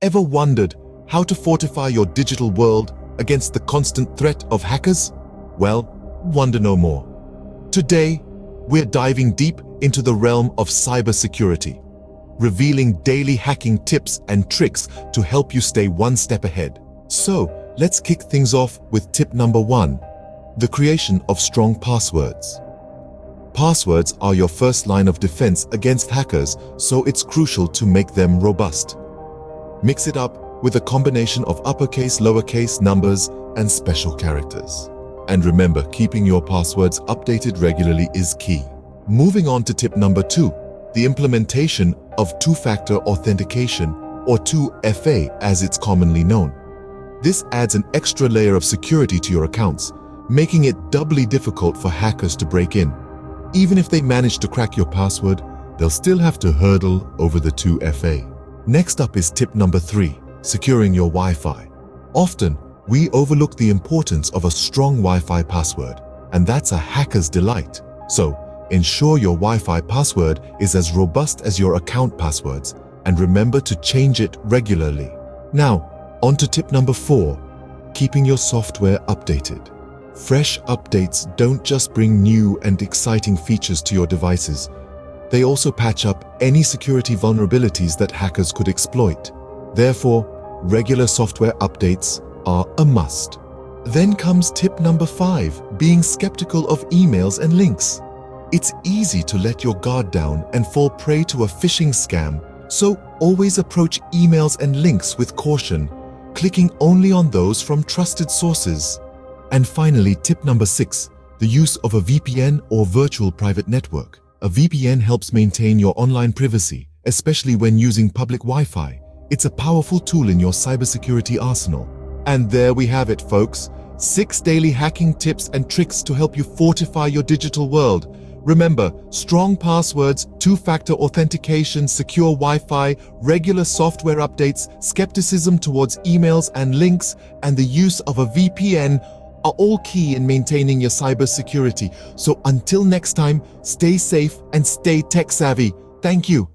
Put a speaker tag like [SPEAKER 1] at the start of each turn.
[SPEAKER 1] Ever wondered how to fortify your digital world against the constant threat of hackers? Well, wonder no more. Today, we're diving deep into the realm of cybersecurity, revealing daily hacking tips and tricks to help you stay one step ahead. So, let's kick things off with tip number 1, the creation of strong passwords. Passwords are your first line of defense against hackers, so it's crucial to make them robust. Mix it up with a combination of uppercase, lowercase numbers, and special characters. And remember, keeping your passwords updated regularly is key. Moving on to tip number 2, the implementation of two-factor authentication, or 2FA as it's commonly known. This adds an extra layer of security to your accounts, making it doubly difficult for hackers to break in. Even if they manage to crack your password, they'll still have to hurdle over the 2FA. Next up is tip number 3, securing your Wi-Fi. Often, we overlook the importance of a strong Wi-Fi password, and that's a hacker's delight. So, ensure your Wi-Fi password is as robust as your account passwords, and remember to change it regularly. Now, on to tip number 4, keeping your software updated. Fresh updates don't just bring new and exciting features to your devices. They also patch up any security vulnerabilities that hackers could exploit. Therefore, regular software updates are a must. Then comes tip number 5, being skeptical of emails and links. It's easy to let your guard down and fall prey to a phishing scam, so always approach emails and links with caution, clicking only on those from trusted sources. And finally, tip number 6, the use of a VPN or virtual private network. A VPN helps maintain your online privacy, especially when using public Wi-Fi. It's a powerful tool in your cybersecurity arsenal. And there we have it, folks. 6 daily hacking tips and tricks to help you fortify your digital world. Remember, strong passwords, two-factor authentication, secure Wi-Fi, regular software updates, skepticism towards emails and links, and the use of a VPN are all key in maintaining your cybersecurity. So until next time, stay safe and stay tech-savvy. Thank you.